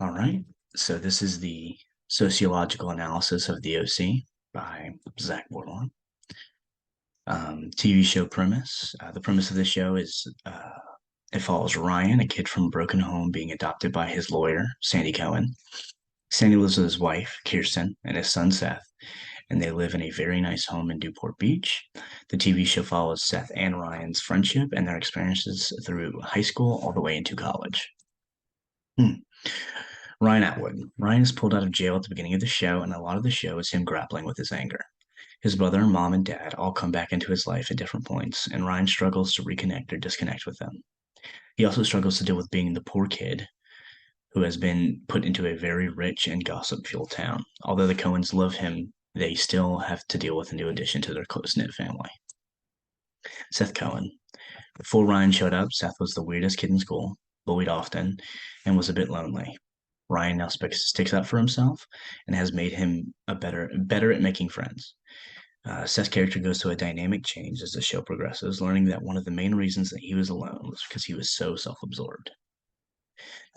All right. So this is the sociological analysis of the OC by Zach Bordelon. TV show premise. The premise of the show is it follows Ryan, a kid from a broken home, being adopted by his lawyer, Sandy Cohen. Sandy lives with his wife, Kirsten, and his son, Seth, and they live in a very nice home in Newport Beach. The TV show follows Seth and Ryan's friendship and their experiences through high school all the way into college. Hmm. Ryan Atwood. Ryan is pulled out of jail at the beginning of the show, and a lot of the show is him grappling with his anger. His brother, mom, and dad all come back into his life at different points, and Ryan struggles to reconnect or disconnect with them. He also struggles to deal with being the poor kid who has been put into a very rich and gossip-fueled town. Although the Coens love him, they still have to deal with a new addition to their close-knit family. Seth Cohen. Before Ryan showed up, Seth was the weirdest kid in school, bullied often, and was a bit lonely. Ryan now sticks up for himself and has made him better at making friends. Seth's character goes through a dynamic change as the show progresses, learning that one of the main reasons that he was alone was because he was so self-absorbed.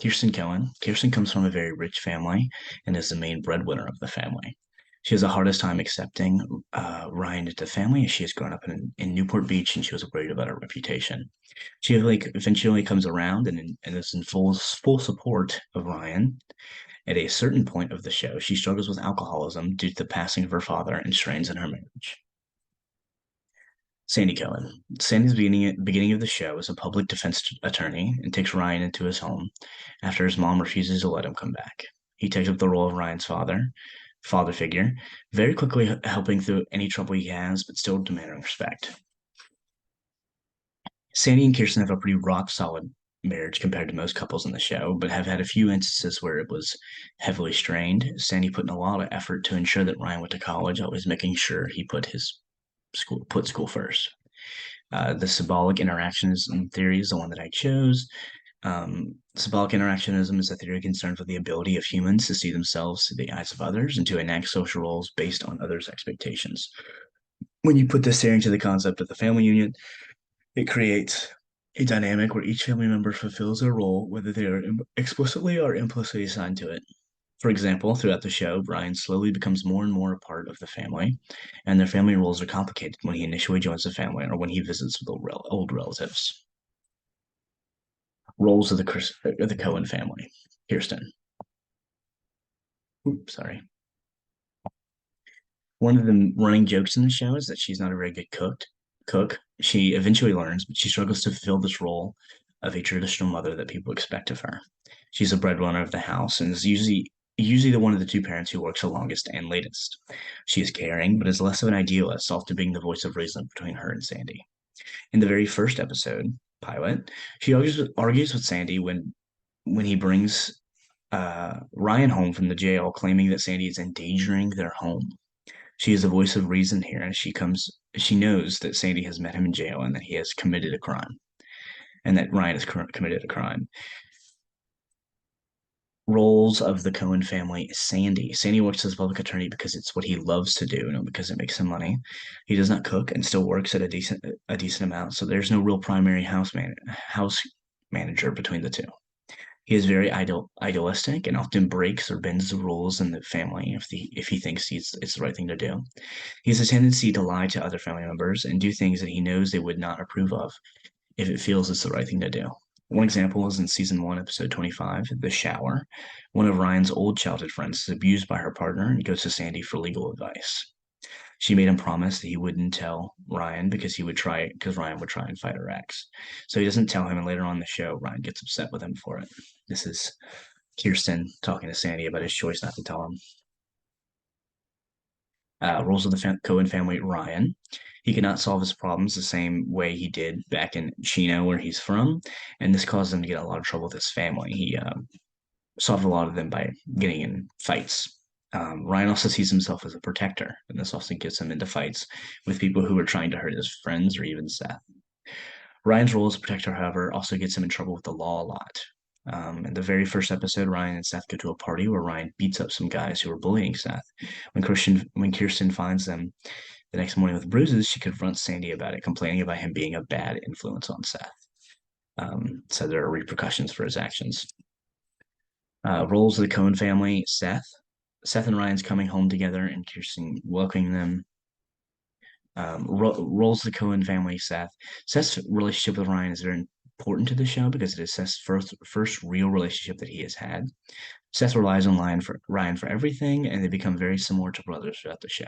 Kirsten Cohen. Kirsten comes from a very rich family and is the main breadwinner of the family. She has the hardest time accepting Ryan into the family as she has grown up in Newport Beach and she was worried about her reputation. She eventually comes around and is in full support of Ryan. At a certain point of the show, she struggles with alcoholism due to the passing of her father and strains in her marriage. Sandy Cohen. Sandy's beginning of the show is a public defense attorney and takes Ryan into his home after his mom refuses to let him come back. He takes up the role of Ryan's father figure, very quickly helping through any trouble he has, but still demanding respect. Sandy and Kirsten have a pretty rock solid marriage compared to most couples in the show, but have had a few instances where it was heavily strained. Sandy put in a lot of effort to ensure that Ryan went to college, always making sure he put school first. The symbolic interactionism theory is the one that I chose. Symbolic interactionism is a theory concerned with the ability of humans to see themselves through the eyes of others and to enact social roles based on others' expectations. When you put this theory into the concept of the family unit, it creates a dynamic where each family member fulfills their role, whether they are explicitly or implicitly assigned to it. For example, throughout the show, Brian slowly becomes more and more a part of the family, and their family roles are complicated when he initially joins the family or when he visits with old relatives. Roles of the Cohen family. Kirsten. Oops, sorry. One of the running jokes in the show is that she's not a very good cook. She eventually learns, but she struggles to fulfill this role of a traditional mother that people expect of her. She's a breadwinner of the house and is usually the one of the two parents who works the longest and latest. She is caring, but is less of an idealist, often being the voice of reason between her and Sandy. In the very first episode, pilot, she argues with Sandy when he brings Ryan home from the jail, claiming that Sandy is endangering their home. She is the voice of reason here, and she knows that Sandy has met him in jail and that he has committed a crime, and that Ryan has committed a crime. Roles of the Cohen family. Sandy. Sandy works as a public attorney because it's what he loves to do, because it makes him money. He does not cook and still works at a decent amount, so there's no real primary house manager between the two. He is very idealistic and often breaks or bends the rules in the family if he thinks it's the right thing to do. He has a tendency to lie to other family members and do things that he knows they would not approve of if it feels it's the right thing to do. One example is in season 1, episode 25, The Shower. One of Ryan's old childhood friends is abused by her partner and goes to Sandy for legal advice. She made him promise that he wouldn't tell Ryan because Ryan would try and fight her ex. So he doesn't tell him, and later on in the show, Ryan gets upset with him for it. This is Kirsten talking to Sandy about his choice not to tell him. Rules of the Cohen family. Ryan. He cannot solve his problems the same way he did back in Chino, where he's from, and this caused him to get a lot of trouble with his family. He solved a lot of them by getting in fights. Ryan also sees himself as a protector, and this often gets him into fights with people who are trying to hurt his friends or even Seth. Ryan's role as a protector, however, also gets him in trouble with the law a lot. In the very first episode, Ryan and Seth go to a party where Ryan beats up some guys who are bullying Seth. When Kirsten finds them the next morning with bruises, she confronts Sandy about it, complaining about him being a bad influence on Seth. So there are repercussions for his actions. Roles of the Cohen family: Seth and Ryan's coming home together, and Kirsten welcoming them. Roles of the Cohen family: Seth's relationship with Ryan is very important to the show because it is Seth's first real relationship that he has had. Seth relies on Ryan for everything, and they become very similar to brothers throughout the show.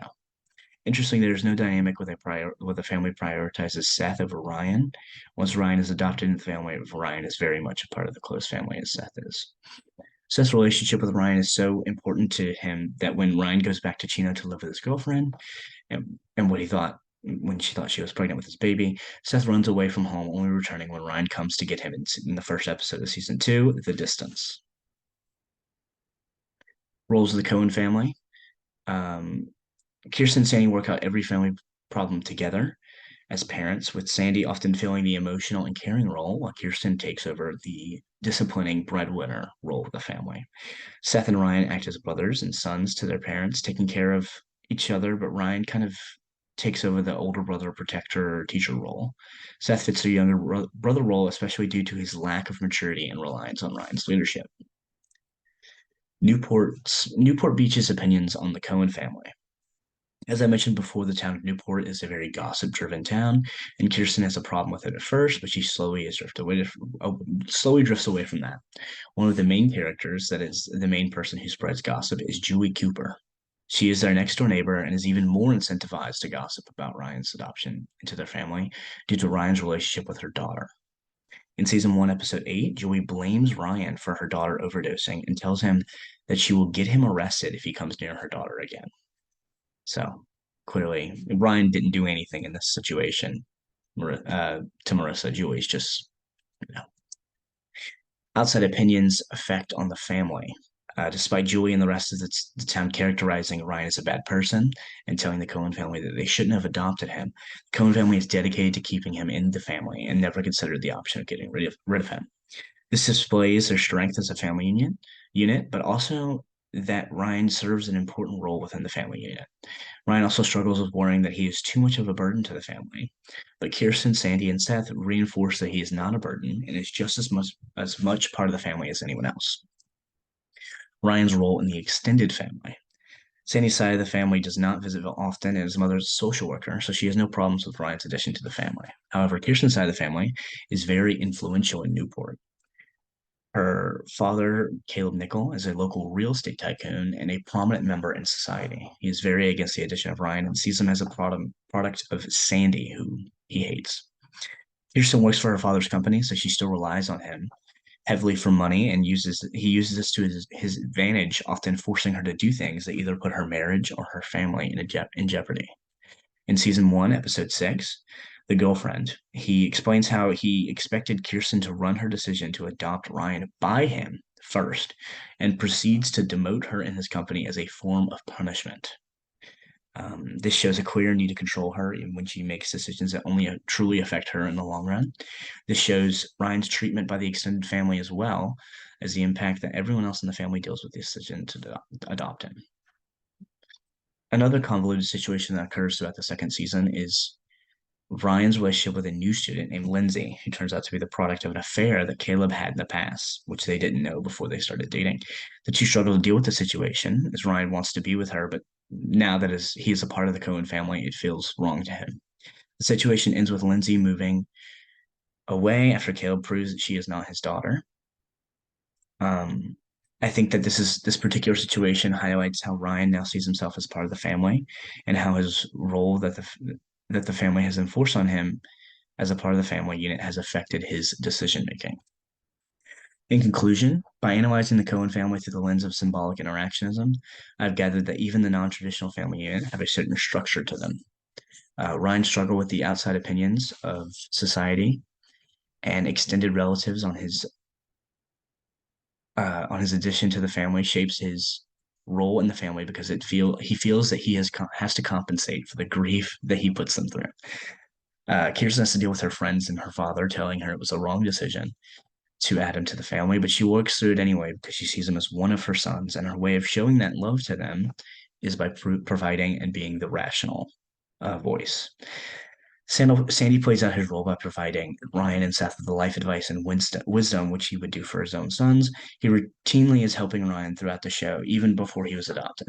Interesting, there's no dynamic where the family prioritizes Seth over Ryan. Once Ryan is adopted into the family, Ryan is very much a part of the close family as Seth is. Seth's relationship with Ryan is so important to him that when Ryan goes back to Chino to live with his girlfriend, and what he thought when she thought she was pregnant with his baby, Seth runs away from home, only returning when Ryan comes to get him in the first episode of season 2, The Distance. Roles of the Cohen family. Um, Kirsten and Sandy work out every family problem together as parents, with Sandy often filling the emotional and caring role, while Kirsten takes over the disciplining breadwinner role of the family. Seth and Ryan act as brothers and sons to their parents, taking care of each other, but Ryan kind of takes over the older brother protector or teacher role. Seth fits the younger brother role, especially due to his lack of maturity and reliance on Ryan's leadership. Newport Beach's opinions on the Cohen family. As I mentioned before, the town of Newport is a very gossip-driven town, and Kirsten has a problem with it at first, but she slowly drifts away from that. One of the main characters, that is the main person who spreads gossip, is Julie Cooper. She is their next door neighbor and is even more incentivized to gossip about Ryan's adoption into their family due to Ryan's relationship with her daughter. In season 1, episode 8, Julie blames Ryan for her daughter overdosing and tells him that she will get him arrested if he comes near her daughter again. So clearly, Ryan didn't do anything in this situation to Marissa. Julie's just, you know, outside opinions effect on the family. Despite Julie and the rest of the town characterizing Ryan as a bad person and telling the Cohen family that they shouldn't have adopted him, the Cohen family is dedicated to keeping him in the family and never considered the option of getting rid of him. This displays their strength as a family unit, but also that Ryan serves an important role within the family unit. Ryan also struggles with worrying that he is too much of a burden to the family. But Kirsten, Sandy, and Seth reinforce that he is not a burden and is just as much part of the family as anyone else. Ryan's role in the extended family. Sandy's side of the family does not visit often, and his mother's a social worker, so she has no problems with Ryan's addition to the family. However, Kirsten's side of the family is very influential in Newport. Her father, Caleb Nickel, is a local real estate tycoon and a prominent member in society. He is very against the addition of Ryan and sees him as a product of Sandy, who he hates. Kirsten works for her father's company, so she still relies on him heavily for money and he uses this to his advantage, often forcing her to do things that either put her marriage or her family in jeopardy. In season 1, episode 6, The Girlfriend, he explains how he expected Kirsten to run her decision to adopt Ryan by him first and proceeds to demote her in his company as a form of punishment. This shows a clear need to control her even when she makes decisions that only truly affect her in the long run. This shows Ryan's treatment by the extended family as well as the impact that everyone else in the family deals with the decision to adopt him. Another convoluted situation that occurs throughout the second season is Ryan's relationship with a new student named Lindsay, who turns out to be the product of an affair that Caleb had in the past, which they didn't know before they started dating. The two struggle to deal with the situation as Ryan wants to be with her, but now that he is a part of the Cohen family, it feels wrong to him. The situation ends with Lindsay moving away after Caleb proves that she is not his daughter. I think that this particular situation highlights how Ryan now sees himself as part of the family and how his role that the family has enforced on him as a part of the family unit has affected his decision making. In conclusion, by analyzing the Cohen family through the lens of symbolic interactionism, I've gathered that even the non-traditional family unit have a certain structure to them. Ryan's struggle with the outside opinions of society and extended relatives on his addition to the family shapes his role in the family because he feels that he has to compensate for the grief that he puts them through. Kirsten has to deal with her friends and her father telling her it was a wrong decision to add him to the family, but she works through it anyway because she sees him as one of her sons, and her way of showing that love to them is by providing and being the rational voice. Sandy plays out his role by providing Ryan and Seth with the life advice and wisdom which he would do for his own sons. He routinely is helping Ryan throughout the show, even before he was adopted.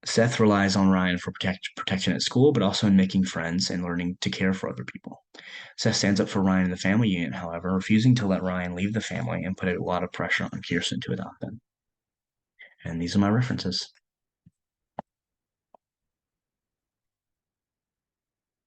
Seth relies on Ryan for protection at school, but also in making friends and learning to care for other people. Seth stands up for Ryan in the family unit, however, refusing to let Ryan leave the family and put a lot of pressure on Kirsten to adopt him. And these are my references.